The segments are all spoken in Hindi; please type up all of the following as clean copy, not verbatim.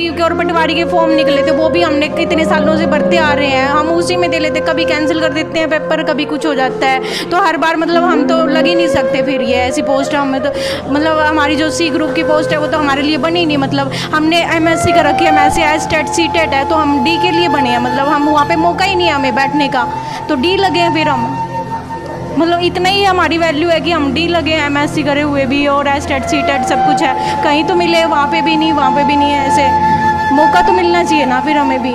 एसएससी के और पटवारी के फॉर्म निकले थे, वो भी हमने कितने सालों से भरते आ रहे हैं, हम उसी में दे लेते, कभी कैंसिल कर देते हैं पेपर, कभी कुछ हो जाता है, तो हर बार मतलब हम तो लग ही नहीं सकते फिर ये ऐसी पोस्ट हमें तो मतलब हमारी जो सी ग्रुप की पोस्ट है वो तो हमारे लिए बनी नहीं, मतलब हमने एमएससी कर रखी है, एमएससी एस्टेट सीटेट है, तो हम डी के लिए बने हैं, मतलब हम वहाँ पे मौका ही नहीं है हमें बैठने का, तो डी लगे हैं फिर हम, मतलब इतना ही हमारी वैल्यू है कि हम डी लगे हैं एमएससी करे हुए भी और एस्टेट सीटेट सब कुछ है, कहीं तो मिले, वहाँ पे भी नहीं, वहाँ पे भी नहीं है, ऐसे मौका तो मिलना चाहिए ना फिर हमें भी,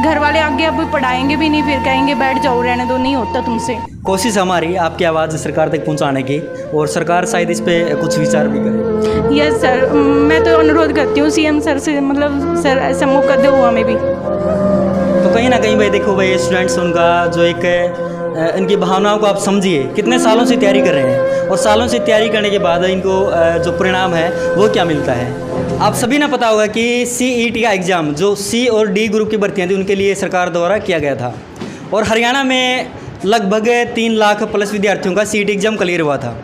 घर वाले आगे अब पढ़ाएंगे भी नहीं, फिर कहेंगे बैठ जाओ रहने दो, नहीं होता तुमसे। कोशिश हमारी आपकी आवाज़ सरकार तक पहुंचाने की, और सरकार शायद इस पे कुछ विचार भी करे। यस सर, मैं तो अनुरोध करती हूँ सीएम सर से, मतलब सर ऐसा मौका दो हमें भी। तो कहीं ना कहीं भाई देखो भाई स्टूडेंट्स उनका जो एक इनकी भावनाओं को आप समझिए, कितने सालों से तैयारी कर रहे हैं और सालों से तैयारी करने के बाद इनको जो परिणाम है वो क्या मिलता है। आप सभी ने पता होगा कि CET का एग्ज़ाम जो C और D ग्रुप की भर्तियाँ थी उनके लिए सरकार द्वारा किया गया था, और हरियाणा में लगभग 3 लाख प्लस विद्यार्थियों का CET एग्ज़ाम क्लियर हुआ था।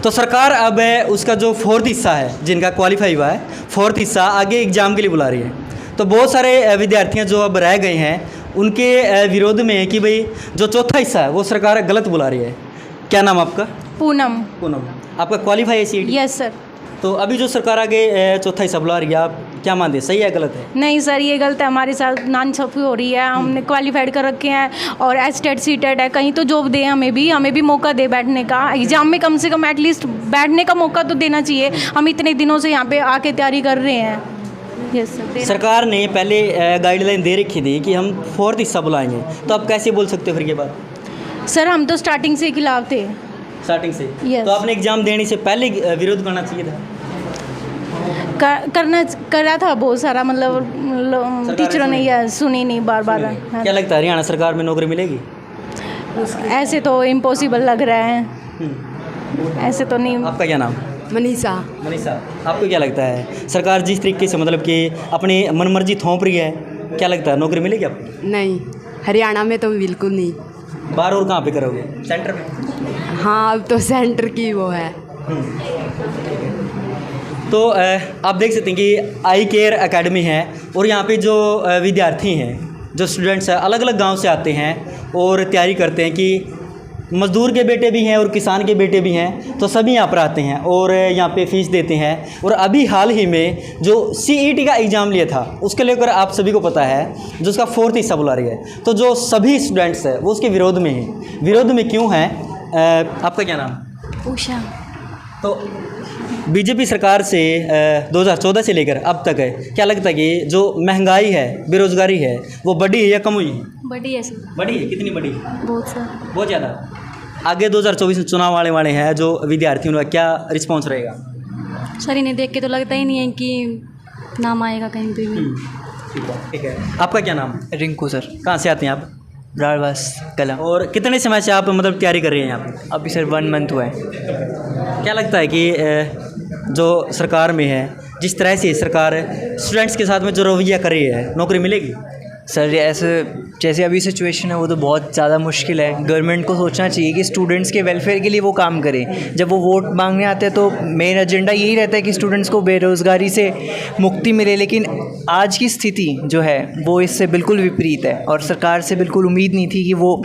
तो सरकार अब उसका जो 4th हिस्सा है, जिनका क्वालिफाई हुआ है 4th हिस्सा आगे एग्ज़ाम के लिए बुला रही है। तो बहुत सारे विद्यार्थियाँ जो अब रह गए हैं उनके विरोध में है कि भाई जो 4था हिस्सा है वो सरकार गलत बुला रही है। क्या नाम आपका? पूनम। पूनम, आपका क्वालिफाई है CET? Yes sir. तो अभी जो सरकार आगे 4था हिस्सा बुला रही है, आप क्या मानते हैं, सही है गलत है? नहीं सर, ये गलत है, हमारे साथ नाइंसाफ़ी हो रही है, हमने क्वालिफाइड कर रखे हैं और एस्टेट सीटेट है, कहीं तो जॉब दे हमें भी मौका दे बैठने का, एग्ज़ाम में कम से कम एटलीस्ट बैठने का मौका तो देना चाहिए। हम इतने दिनों से यहाँ पे आके तैयारी कर रहे हैं। Yes sir. सरकार ने पहले गाइडलाइन दे रखी थी कि हम 4th हिस्सा बुलाएंगे, तो आप कैसे बोल सकते हो फिर के बाद? सर हम तो स्टार्टिंग से खिलाफ थे। स्टार्टिंग से? Yes. तो आपने एग्ज़ाम देने से पहले विरोध करना चाहिए था। करा था बहुत सारा, मतलब टीचरों ने यह सुनी नहीं बार बार। क्या लगता है हरियाणा सरकार में नौकरी मिलेगी? ऐसे तो इम्पॉसिबल लग रहा है, ऐसे तो नहीं। आपका क्या नाम? मनीषा। मनीषा, आपको क्या लगता है सरकार जिस तरीके से मतलब कि अपनी मनमर्जी थोप रही है, क्या लगता है नौकरी मिलेगी आपको? नहीं, हरियाणा में तो बिल्कुल नहीं। बाहर और कहाँ पे करोगे, सेंटर में? हाँ, अब तो सेंटर की वो है। तो आप देख सकते हैं कि आई केयर एकेडमी है, और यहाँ पे जो विद्यार्थी हैं, जो स्टूडेंट्स हैं, अलग अलग गांव से आते हैं और तैयारी करते हैं, कि मज़दूर के बेटे भी हैं और किसान के बेटे भी हैं, तो सभी यहाँ पर आते हैं और यहाँ पे फीस देते हैं। और अभी हाल ही में जो CET का एग्ज़ाम लिया था उसके लेकर आप सभी को पता है, जो उसका 4th हिस्सा बुला रही है, तो जो सभी स्टूडेंट्स हैं वो उसके विरोध में हैं। विरोध में क्यों हैं? आपका क्या नाम? उषा। तो बीजेपी सरकार से 2014 से लेकर अब तक है, क्या लगता है कि जो महंगाई है, बेरोज़गारी है, वो बढ़ी है या कम हुई है? बड़ी है सर। बढ़ी है? कितनी बढ़ी? बहुत सर। बहुत ज़्यादा। आगे 2024 में चुनाव वाले हैं, जो विद्यार्थियों का क्या रिस्पॉन्स रहेगा? सर इन्हें देख के तो लगता ही नहीं है कि नाम आएगा कहीं पे भी। ठीक है। आपका क्या नाम? रिंकू सर। कहाँ से आते हैं आप? रारवास कला। और कितने समय से आप मतलब तैयारी कर रहे हैं यहाँ पे? अभी सर 1 मंथ हुआ है। क्या लगता है कि जो सरकार में है, जिस तरह से सरकार स्टूडेंट्स के साथ में जो रवैया कर रही है, नौकरी मिलेगी? सर ऐसे जैसे अभी सिचुएशन है वो तो बहुत ज़्यादा मुश्किल है। गवर्नमेंट को सोचना चाहिए कि स्टूडेंट्स के वेलफेयर के लिए वो काम करें। जब वो वोट मांगने आते हैं तो मेन एजेंडा यही रहता है कि स्टूडेंट्स को बेरोज़गारी से मुक्ति मिले, लेकिन आज की स्थिति जो है वो इससे बिल्कुल विपरीत है, और सरकार से बिल्कुल उम्मीद नहीं थी कि वो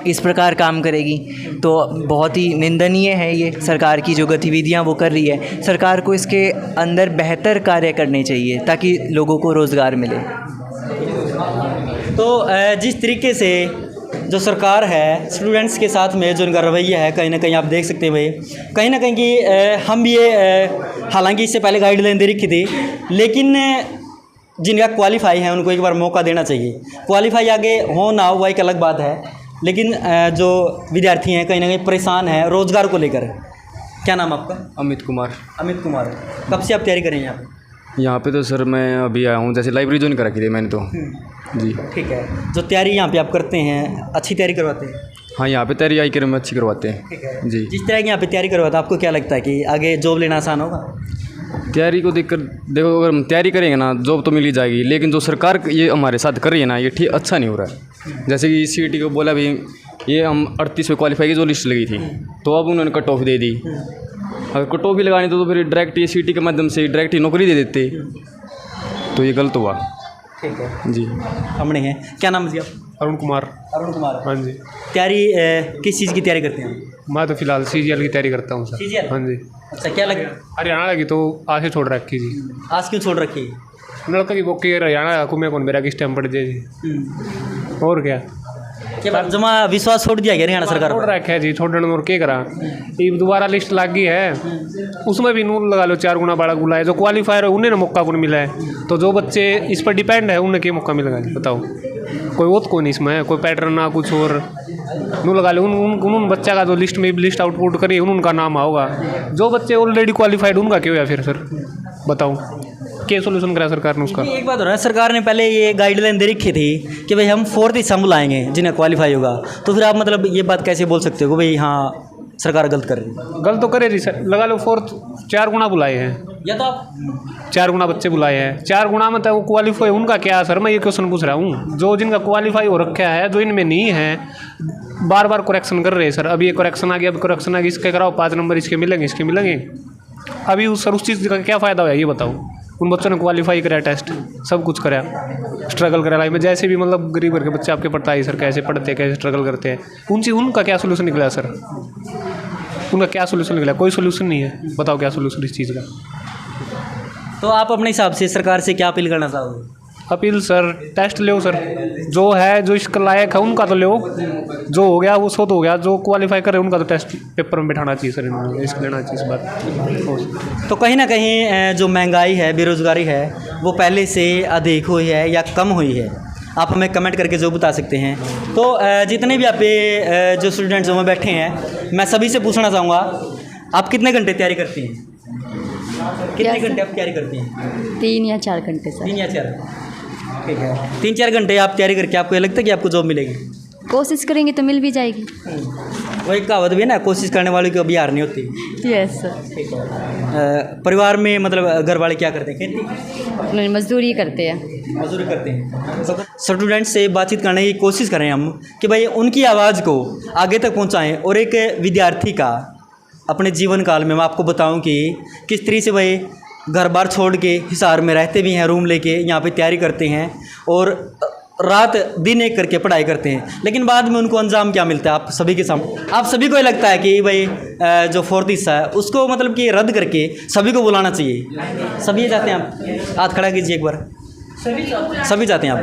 इस प्रकार काम करेगी। तो बहुत ही निंदनीय है ये सरकार की जो गतिविधियाँ वो कर रही है। सरकार को इसके अंदर बेहतर कार्य करने चाहिए ताकि लोगों को रोज़गार मिले। तो जिस तरीके से जो सरकार है स्टूडेंट्स के साथ में जो इनका रवैया है, कहीं ना कहीं आप देख सकते हैं भाई, कहीं ना कहीं कि हम ये हालांकि इससे पहले गाइडलाइन दे रखी थी, लेकिन जिनका क्वालिफाई है उनको एक बार मौका देना चाहिए। क्वालिफाई आगे हो ना हो वह एक अलग बात है, लेकिन जो विद्यार्थी हैं कहीं ना कहीं परेशान हैं रोज़गार को लेकर। क्या नाम आपका? अमित कुमार। अमित कुमार, कब से आप तैयारी कर रहे हैं यहाँ पे? यहाँ पे तो सर मैं अभी आया हूँ, जैसे लाइब्रेरी ज्वाइन कर रखी थी मैंने तो। जी ठीक है। जो तैयारी यहाँ पे आप करते हैं, अच्छी तैयारी करवाते हैं? हाँ, यहाँ पे तैयारी आई कर में अच्छी करवाते हैं। ठीक है जी। जिस तरह की यहाँ पे तैयारी करवाते हैं, आपको क्या लगता है कि आगे जॉब लेना आसान होगा? तैयारी को देखकर देखो, अगर हम तैयारी करेंगे ना जॉब तो मिल ही जाएगी, लेकिन जो सरकार ये हमारे साथ कर रही है ना, ये ठीक अच्छा नहीं हो रहा है। जैसे कि CET को बोला भी, ये हम 38 में क्वालिफाई की जो लिस्ट लगी थी, तो अब उन्होंने कट ऑफ दे दी। अगर कट ऑफ भी लगानी तो फिर डायरेक्ट ये CET के माध्यम से डायरेक्ट ही नौकरी दे देते। तो ये गलत हुआ। ठीक है, जी हमने हैं। क्या नाम है जी आप? अरुण कुमार। अरुण कुमार। हाँ जी, तैयारी किस चीज़ की तैयारी करते हैं? मैं तो फिलहाल CGL की तैयारी करता हूँ सर। CGL? हाँ जी, अच्छा, क्या लगे? हरियाणा लगी तो आज से छोड़ रखी जी। आज क्यों छोड़ रखी? लड़का की बोकी हरियाणा को मैं कौन मेरा किस टाइम पड़ जाए जी। और क्या बात जमा विश्वास छोड़ दिया गया हरियाणा सरकार छोड़ पर? रखा है जी, छोड़ने और क्या करा। ये दोबारा लिस्ट लग गई है, उसमें भी नून लगा लो 4 गुना बाड़ा गुला है। जो क्वालिफायर है उन्हें ना मौका कौन मिला है, तो जो बच्चे इस पर डिपेंड है उन्हें क्या मौका मिलेगा जी बताओ। कोई वो तो कौन इसमें कोई पैटर्न ना कुछ और नू लगा ले उन बच्चा का जो लिस्ट में लिस्ट आउटपुट करिए उनका नाम आओगा। जो बच्चे ऑलरेडी क्वालिफाइड उनका क्यों है फिर सर बताओ, क्या सोल्यूशन करा सरकार ने उसका? एक बात हो रहा है, सरकार ने पहले ये गाइडलाइन दे रखी थी कि भाई हम 4th हिस्सा बुलाएंगे जिन्हें क्वालिफाई होगा, तो फिर आप मतलब ये बात कैसे बोल सकते हो कि भाई हाँ सरकार गलत कर रही है? गलत तो करे जी सर, लगा लो 4th 4 गुना बुलाए हैं, या तो आप 4 गुना बच्चे बुलाए हैं। 4 गुना में तो वो क्वालिफाई उनका क्या है सर? मैं ये क्वेश्चन पूछ रहा हूँ। जो जिनका क्वालिफाई हो रखा है, जो इनमें नहीं है, बार बार करेक्शन कर रहे हैं सर। अभी ये करेक्शन आ गया, अब करेक्शन आ गया, इसके कराओ 5 नंबर इसके मिलेंगे, इसके मिलेंगे। अभी उस चीज़ का क्या फ़ायदा हुआ ये बताओ? उन बच्चों ने क्वालिफाई करा, टेस्ट सब कुछ करा, स्ट्रगल करा लाइफ में। जैसे भी मतलब गरीब घर के बच्चे आपके पढ़ता है सर, कैसे पढ़ते हैं, कैसे स्ट्रगल करते हैं, उनका क्या सोल्यूशन निकला सर? उनका क्या सोल्यूशन निकला? कोई सोल्यूशन नहीं है। बताओ क्या सोल्यूशन इस चीज़ का? तो आप अपने हिसाब से सरकार से क्या अपील करना चाहोगे? अपील सर, टेस्ट लो सर, जो है जो इसका लायक है उनका तो लो, जो हो गया वो सो तो हो गया, जो क्वालिफाई करे उनका तो टेस्ट पेपर में बैठाना चाहिए सर, इन्होंने इसका लेना चाहिए इस बात। तो कहीं ना कहीं जो महंगाई है, बेरोज़गारी है, वो पहले से अधिक हुई है या कम हुई है? आप हमें कमेंट करके जो बता सकते हैं। तो जितने भी आप पे जो स्टूडेंट्स में बैठे हैं, मैं सभी से पूछना चाहूँगा, आप कितने घंटे तैयारी करती हैं? कितने घंटे आप तैयारी करती हैं? 3 या 4 घंटे सर। 3 या 4? ठीक है, 3-4 घंटे आप तैयारी करके आपको ये लगता है कि आपको जॉब मिलेगी? कोशिश करेंगे तो मिल भी जाएगी। वो एक कहावत भी है ना, कोशिश करने वालों की कभी हार नहीं होती। Yes sir. ठीक है। परिवार में मतलब घर वाले क्या करते हैं? खेती, मजदूरी करते हैं। मजदूरी करते हैं। स्टूडेंट से बातचीत करने की कोशिश करें हम कि भाई उनकी आवाज़ को आगे तक पहुंचाएं। और एक विद्यार्थी का अपने जीवन काल में मैं आपको बताऊं कि किस तरीके से भाई घर बार छोड़ के हिसार में रहते भी हैं, रूम लेके यहाँ पे तैयारी करते हैं और रात दिन एक करके पढ़ाई करते हैं, लेकिन बाद में उनको अंजाम क्या मिलता है आप सभी के सामने? आप सभी को ये लगता है कि भाई जो 4th हिस्सा है उसको मतलब कि रद्द करके सभी को बुलाना चाहिए? सभी चाहते हैं? आप हाथ खड़ा कीजिए एक बार। सभी चाहते हैं आप?